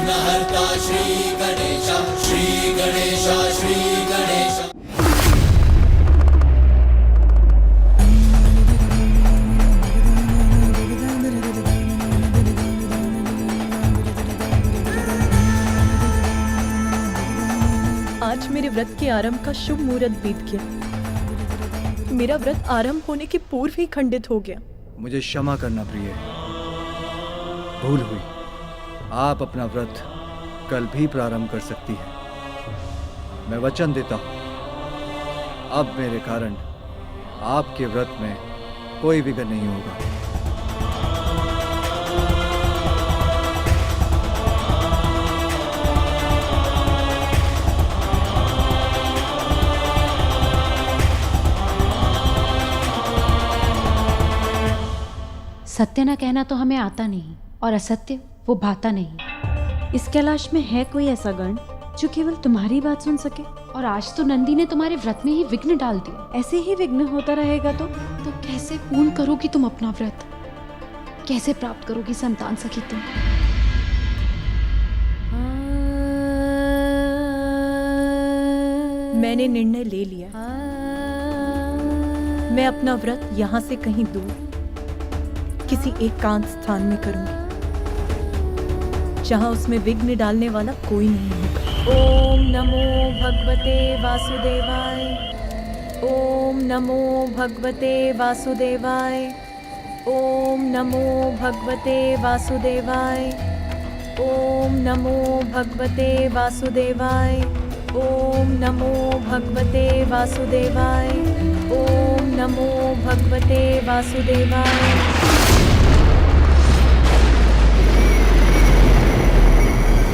विघ्नहर्ता श्री गणेश, श्री गणेश, श्री गणेश। आज मेरे व्रत के आरंभ का शुभ मुहूर्त बीत गया। मेरा व्रत आरंभ होने के पूर्व ही खंडित हो गया। मुझे क्षमा करना प्रिय, भूल हुई। आप अपना व्रत कल भी प्रारंभ कर सकती हैं। मैं वचन देता हूं, अब मेरे कारण आपके व्रत में कोई विघ्न नहीं होगा। सत्य न कहना तो हमें आता नहीं और असत्य वो भाता नहीं। इस कैलाश में है कोई ऐसा गण जो केवल तुम्हारी बात सुन सके? और आज तो नंदी ने तुम्हारे व्रत में ही विघ्न डाल दिया। ऐसे ही विघ्न होता रहेगा तो कैसे पूर्ण करोगी तुम अपना व्रत? कैसे प्राप्त करोगी संतान सखी तुम? मैंने निर्णय ले लिया। मैं अपना व्रत यहाँ से कहीं दूर किसी एकांत स्थान में करूंगी, जहां उसमें विघ्न डालने वाला कोई नहीं होगा। ओम नमो भगवते वासुदेवाय। ओम नमो भगवते वासुदेवाय। ओम नमो भगवते वासुदेवाय। ओम नमो भगवते वासुदेवाय। ओम नमो भगवते वासुदेवाय। ओम नमो भगवते वासुदेवाय।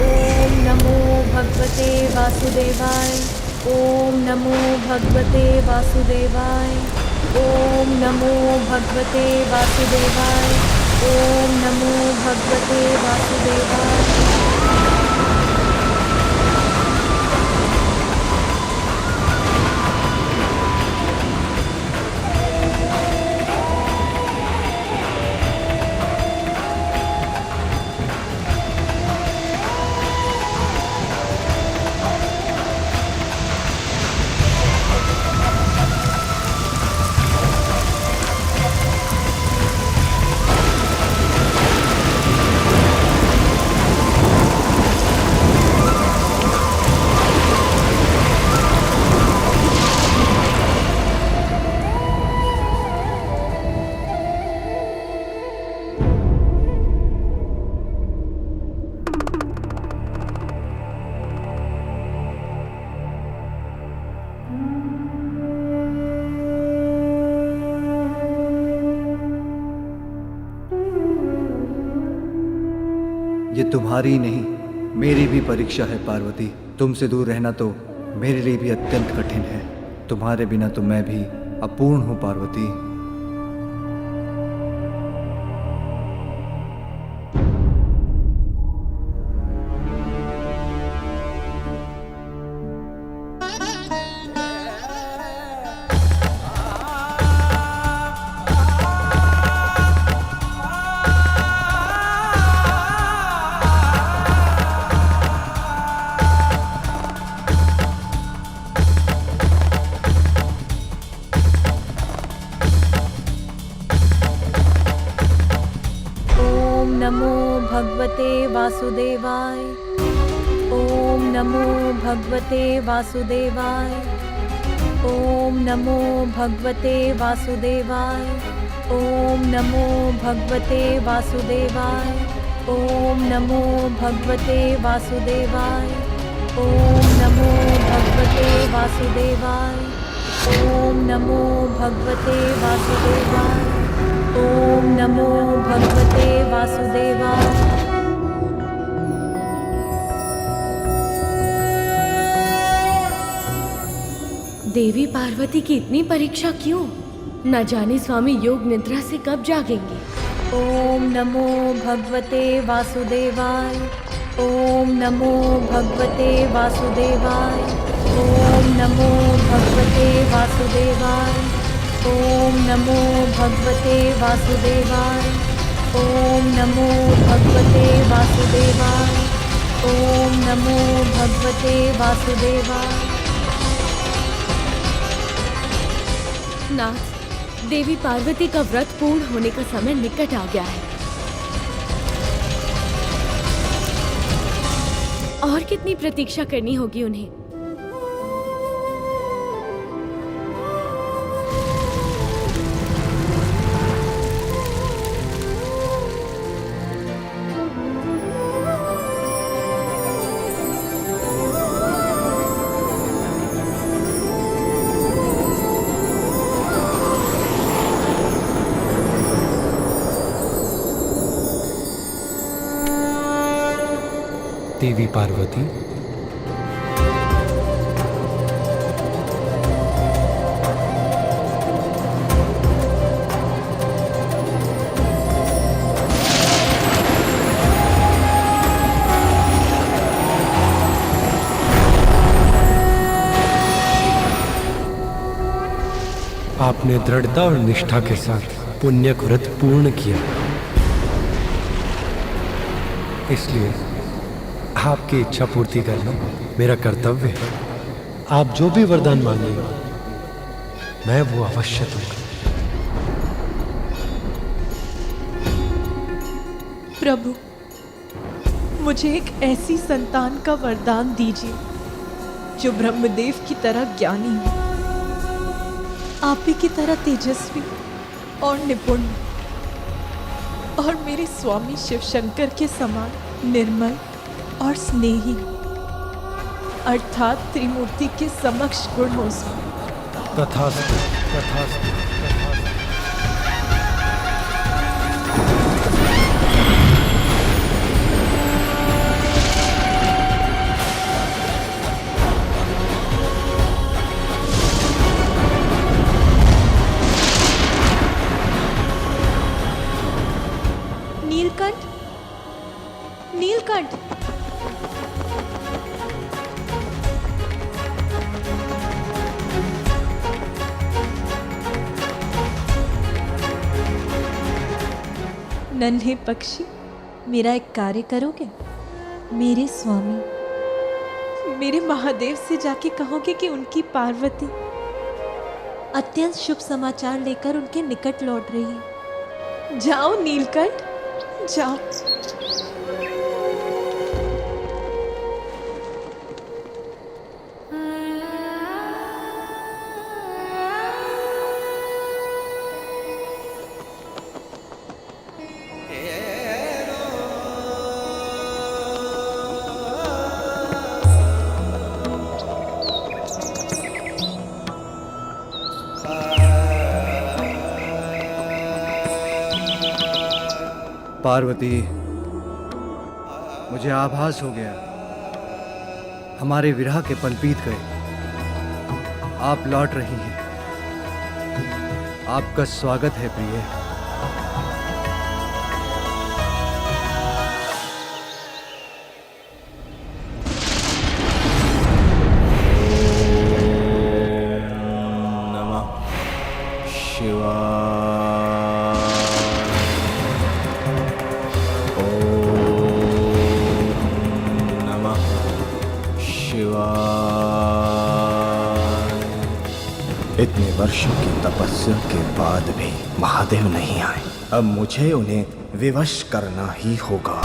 ओम नमो भगवते वासुदेवाय। ओम नमो भगवते वासुदेवाय। ओम नमो भगवते वासुदेवाय। ओम नमो भगवते वासुदेवाय। ये तुम्हारी नहीं, मेरी भी परीक्षा है पार्वती। तुमसे दूर रहना तो मेरे लिए भी अत्यंत कठिन है। तुम्हारे बिना तो मैं भी अपूर्ण हूँ पार्वती। नमो भगवते वासुदेवाय। ओम नमो भगवते वासुदेवाय। ओम नमो भगवते वासुदेवाय। ओम नमो भगवते वासुदेवाय। ओम नमो भगवते वासुदेवाय। ओम नमो भगवते वासुदेवाय। ओम नमो भगवते वासुदेवाय। ओम नमो भगवते वासुदेवाय। देवी पार्वती की इतनी परीक्षा क्यों? न जाने स्वामी योग निद्रा से कब जागेंगे। ओम नमो भगवते वासुदेवाय। ओम नमो भगवते वासुदेवाय। ओम नमो भगवते वासुदेवाय। ओम नमो भगवते वासुदेवाय। ओम नमो भगवते वासुदेवाय। नमो भगवते वासुदेवाय। नाथ, देवी पार्वती का व्रत पूर्ण होने का समय निकट आ गया है। और कितनी प्रतीक्षा करनी होगी उन्हें। देवी पार्वती, आपने दृढ़ता और निष्ठा के साथ पुण्यक व्रत पूर्ण किया, इसलिए आपकी इच्छा पूर्ति करना मेरा कर्तव्य है। आप जो भी वरदान मांगेंगे मैं वो अवश्य दूंगा। प्रभु, मुझे एक ऐसी संतान का वरदान दीजिए जो ब्रह्मदेव की तरह ज्ञानी हो, आप ही की तरह तेजस्वी और निपुण, और मेरे स्वामी शिव शंकर के समान निर्मल और स्नेही, अर्थात त्रिमूर्ति के समक्ष गुण हो उसमें। तथास्तु, तथास्तु, तथास्तु। नीलकंठ, नीलकंठ, नन्हे पक्षी, मेरा एक कार्य करोगे? मेरे स्वामी, मेरे महादेव से जाके कहोगे कि उनकी पार्वती अत्यंत शुभ समाचार लेकर उनके निकट लौट रही है। जाओ नीलकंठ, जाओ। पार्वती, मुझे आभास हो गया, हमारे विरह के पल बीत गए। आप लौट रही हैं। आपका स्वागत है प्रिय। नमः शिवाय। इतने वर्षों की तपस्या के बाद भी महादेव नहीं आए। अब मुझे उन्हें विवश करना ही होगा।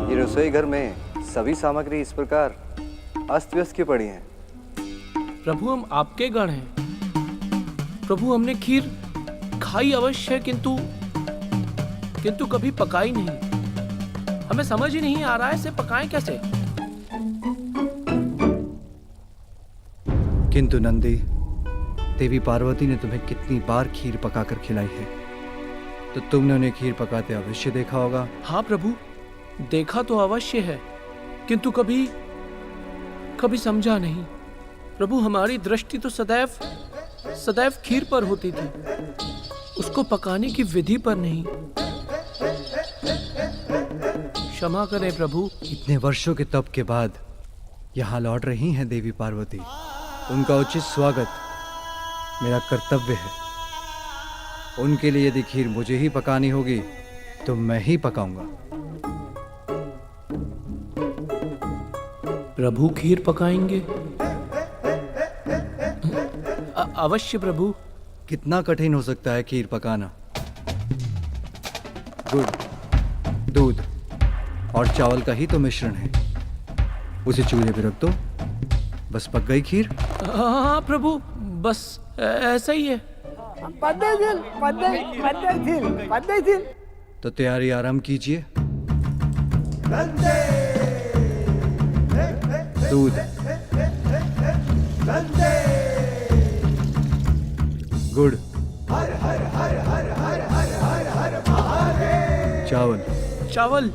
ये रसोई घर में सभी सामग्री इस प्रकार अस्त व्यस्त क्यों पड़ी हैं? प्रभु, हम आपके गण हैं। प्रभु, हमने खीर खाई अवश्य है, किंतु कभी पकाई नहीं। हमें समझ ही नहीं आ रहा है इसे पकाएं कैसे। किंतु नंदी, देवी पार्वती ने तुम्हें कितनी बार खीर पकाकर खिलाई है, तो तुमने उन्हें खीर पकाते अवश्य देखा होगा। हाँ प्रभु, देखा तो अवश्य है, किंतु कभी समझा नहीं। प्रभु, हमारी दृष्टि तो सदैव खीर पर होती थी, उसको पकाने की विधि पर नहीं। क्षमा करें प्रभु। इतने वर्षों के तप के बाद यहाँ लौट रही हैं देवी पार्वती। उनका उचित स्वागत मेरा कर्तव्य है। उनके लिए यदि खीर मुझे ही पकानी होगी तो मैं ही पकाऊंगा। प्रभु खीर पकाएंगे? अवश्य प्रभु। कितना कठिन हो सकता है खीर पकाना? गुड़, दूध और चावल का ही तो मिश्रण है। उसे चूल्हे पे रख दो, बस पक गई खीर। हाँ प्रभु, बस ऐसा ही है। तो तैयारी आराम कीजिए। दूध, गुड़, चावल, चावल,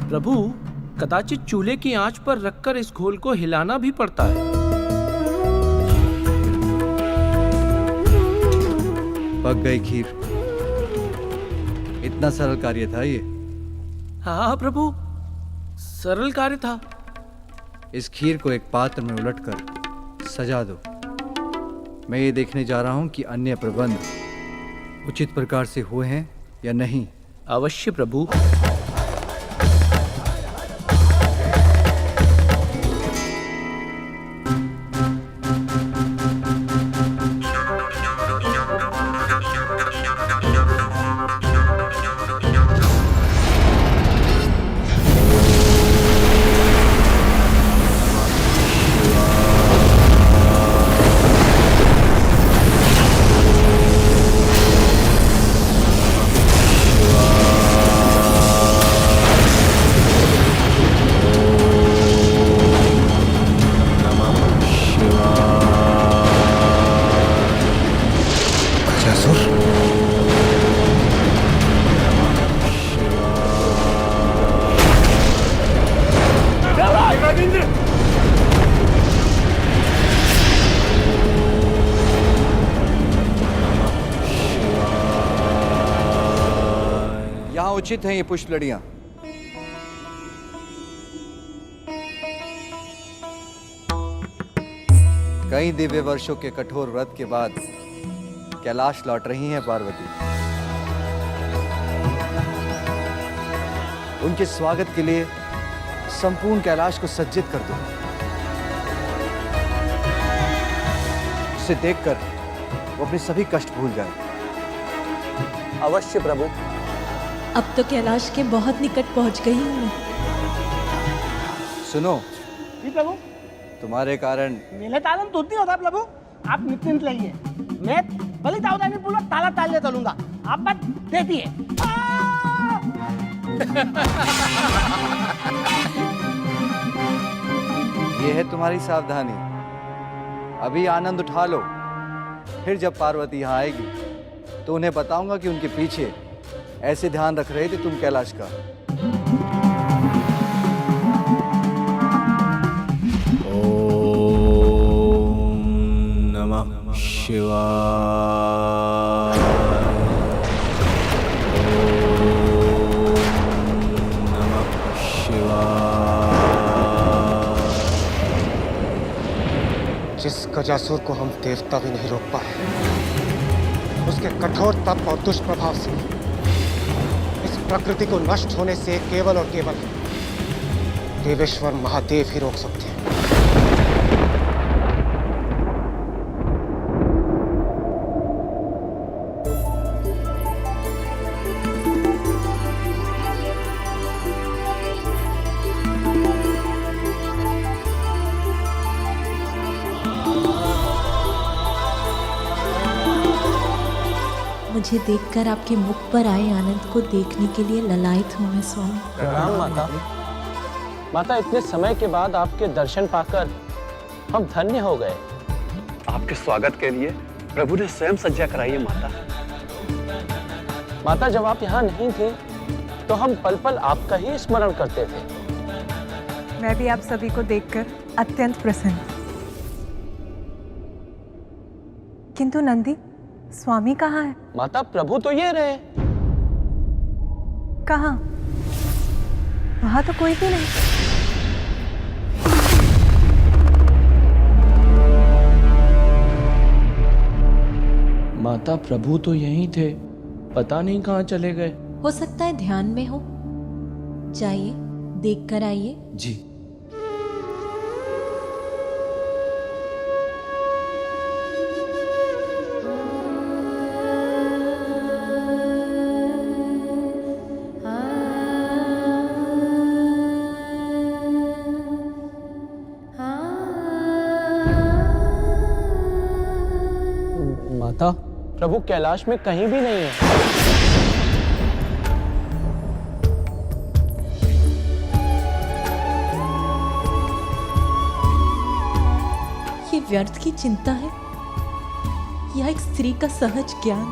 प्रभु कदाचित चूल्हे की आंच पर रखकर इस घोल को हिलाना भी पड़ता है। पक गई खीर। इतना सरल कार्य था ये। हाँ प्रभु, सरल कार्य था। इस खीर को एक पात्र में उलटकर सजा दो। मैं ये देखने जा रहा हूं कि अन्य प्रबंध उचित प्रकार से हुए हैं या नहीं। अवश्य प्रभु। यहाँ उचित हैं ये पुष्प लड़ियां। कई दिव्य वर्षों के कठोर व्रत के बाद कैलाश लौट रही हैं पार्वती। उनके स्वागत के लिए संपूर्ण कैलाश को सज्जित कर दो। उसे देखकर वो अपने सभी कष्ट भूल जाए। अवश्य प्रभु। अब तो कैलाश के बहुत निकट पहुंच गई हूँ मैं। सुनो जी प्रभु। तुम्हारे कारण मेले तालन तो नहीं होता प्रभु। आप निश्चिंत रहिए, मैं बलि सावधानी पूर्वक ताला तालने चलूंगा। आप बस देखिए। ये है तुम्हारी सावधानी। अभी आनंद उठा लो, फिर जब पार्वती यहाँ आएगी तो उन्हें बताऊंगा कि उनके पीछे ऐसे ध्यान रख रहे थे तुम कैलाश का। ओम नमः शिवाय। ओम नमः शिवाय। जिस गजासुर को हम देवता भी नहीं रोक पाए, उसके कठोर तप और दुष्प्रभाव से इस प्रकृति को नष्ट होने से केवल और केवल देवेश्वर महादेव ही रोक सकते हैं। मुझे देखकर आपके मुख पर आए आनंद को देखने के लिए ललायत हूँ मैं स्वामी। प्रणाम माता। माता, इतने समय के बाद आपके दर्शन पाकर हम धन्य हो गए। आपके स्वागत के लिए प्रभु ने स्वयं सज्जा कराई है माता। माता, जब आप यहाँ नहीं थे तो हम पल पल आपका ही स्मरण करते थे। मैं भी आप सभी को देखकर अत्यंत प्रसन्न। किंतु नंदी, स्वामी कहाँ है? माता, प्रभु तो ये रहे। कहाँ? वहां तो कोई भी नहीं। माता, प्रभु तो यहीं थे, पता नहीं कहाँ चले गए। हो सकता है ध्यान में हो। जाइए, देख कर आइए। जी। माता, प्रभु कैलाश में कहीं भी नहीं है। ये व्यर्थ की चिंता है या एक स्त्री का सहज ज्ञान?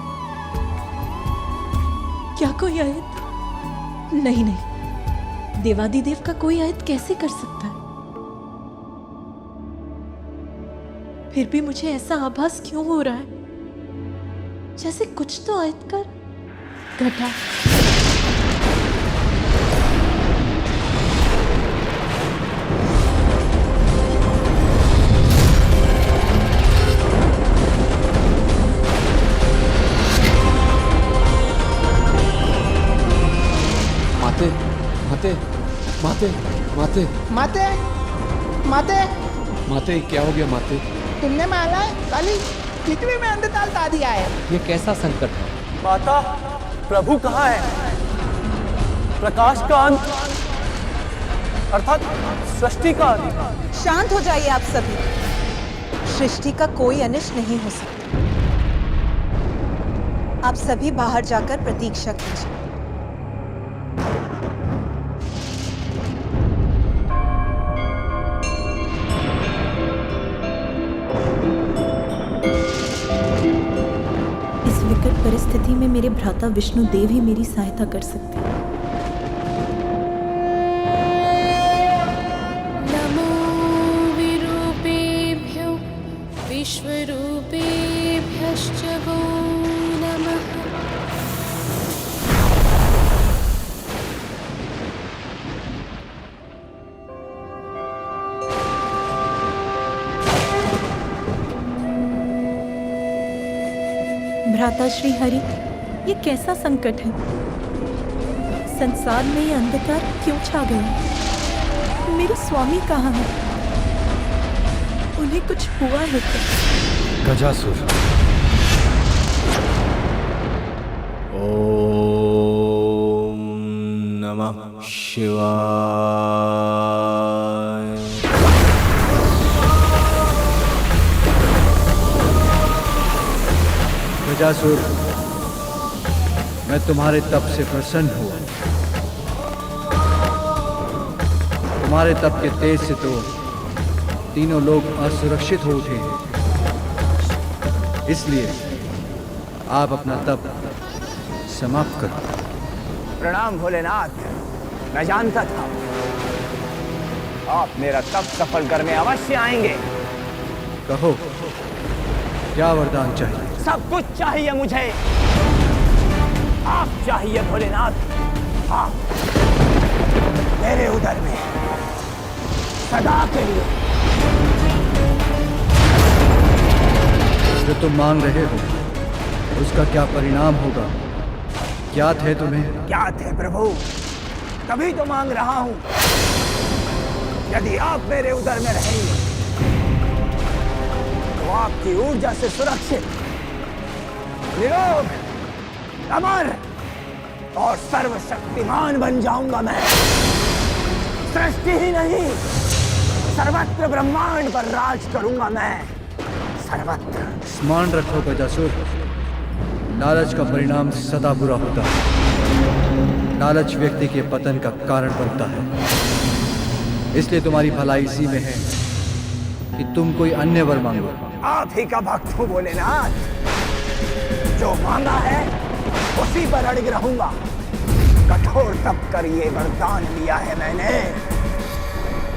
क्या कोई आयत? नहीं नहीं, देवादिदेव का कोई आयत कैसे कर सकता है? फिर भी मुझे ऐसा आभास क्यों हो रहा है जैसे कुछ तो आयत कर घटा। माते, माते, माते, माते, माते, माते, माते, क्या हो गया माते? तुमने माला काली पृथ्वी में अंधताल ला दिया है। ये कैसा संकट है? माता, प्रभु कहाँ है? प्रकाश का अंत, अर्थात सृष्टि का अंत। शांत हो जाइए आप सभी। सृष्टि का कोई अनिष्ट नहीं हो सकता। आप सभी बाहर जाकर प्रतीक्षा कीजिए। परिस्थिति में मेरे भ्राता विष्णु देव ही मेरी सहायता कर सकते हैं। नमो विरूपेभ्यो विश्वरूपेभ्यश्च वो नमः। भ्राता श्री हरि, ये कैसा संकट है? संसार में ये अंधकार क्यों छा गया? मेरे स्वामी कहाँ हैं? उन्हें कुछ हुआ है क्या? गजासुर। ओम नमः शिवाय। गजासुर, मैं तुम्हारे तप से प्रसन्न हुआ। तुम्हारे तप के तेज से तो तीनों लोग असुरक्षित हो उठे हैं। इसलिए आप अपना तप समाप्त करो। प्रणाम भोलेनाथ। मैं जानता था आप मेरा तप सफल करने अवश्य आएंगे। कहो, क्या वरदान चाहिए? सब कुछ चाहिए मुझे। आप चाहिए भोलेनाथ। आप मेरे उदर में सदा के लिए। जो तुम मांग रहे हो उसका क्या परिणाम होगा? ज्ञात है तुम्हें? ज्ञात है प्रभु, तभी तो मांग रहा हूं। यदि आप मेरे उदर में रहेंगे तो आपकी ऊर्जा से सुरक्षित, निरोग, अमर और सर्वशक्तिमान बन जाऊंगा मैं। सृष्टि ही नहीं, सर्वत्र ब्रह्मांड पर राज करूंगा मैं। सर्वत्र। स्मरण रखो गजासुर, लालच का परिणाम सदा बुरा होता है। लालच व्यक्ति के पतन का कारण बनता है। इसलिए तुम्हारी भलाई इसी में है कि तुम कोई अन्य वर मांगो। आप ही का भक्त हूं भोलेनाथ। जो मांगा है उसी पर अड़िग रहूंगा। कठोर तप कर ये वरदान लिया है मैंने,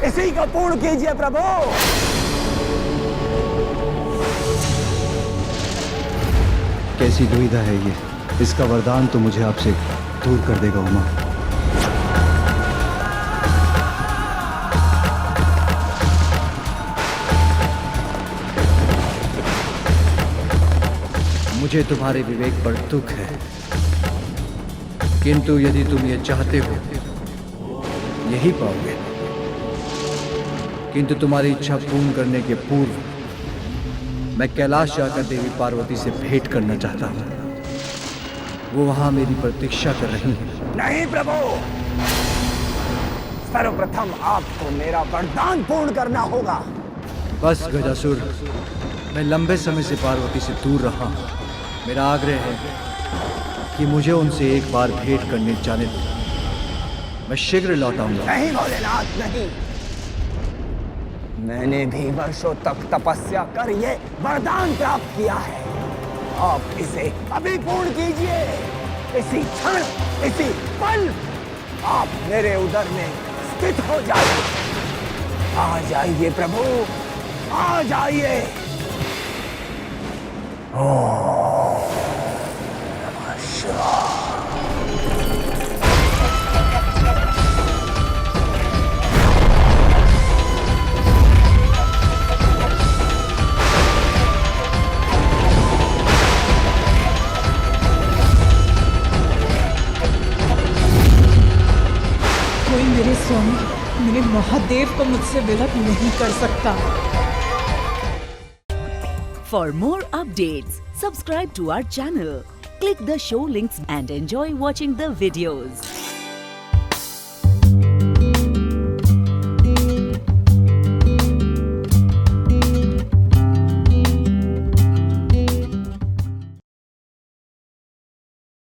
इसी को पूर्ण कीजिए प्रभु। कैसी दुविधा है ये। इसका वरदान तो मुझे आपसे दूर कर देगा उमा। मुझे तुम्हारे विवेक पर दुख है, किंतु यदि तुम ये चाहते हो यही पाओगे। किंतु तुम्हारी इच्छा पूर्ण करने के पूर्व मैं कैलाश जाकर देवी पार्वती से भेंट करना चाहता हूँ। वो वहां मेरी प्रतीक्षा कर रही हैं। नहीं प्रभु, सर्वप्रथम आपको मेरा वरदान पूर्ण करना होगा। बस गजासुर, मैं लंबे समय से पार्वती से दूर रहा हूँ। मेरा आग्रह है कि मुझे उनसे एक बार भेंट करने जाने दो। मैं शीघ्र लौट आऊंगा। नहीं भोलेनाथ, नहीं। मैंने भी वर्षों तक तपस्या कर ये वरदान प्राप्त किया है। आप इसे अभी पूर्ण कीजिए। इसी क्षण, इसी पल आप मेरे उदर में स्थित हो जाइए। आ जाइए प्रभु, आ जाइए। ओम नमः शिवाय। कोई मेरे स्वामी, मेरे महादेव को मुझसे विलक नहीं कर सकता। For more updates, subscribe to our channel, click the show links and enjoy watching the videos.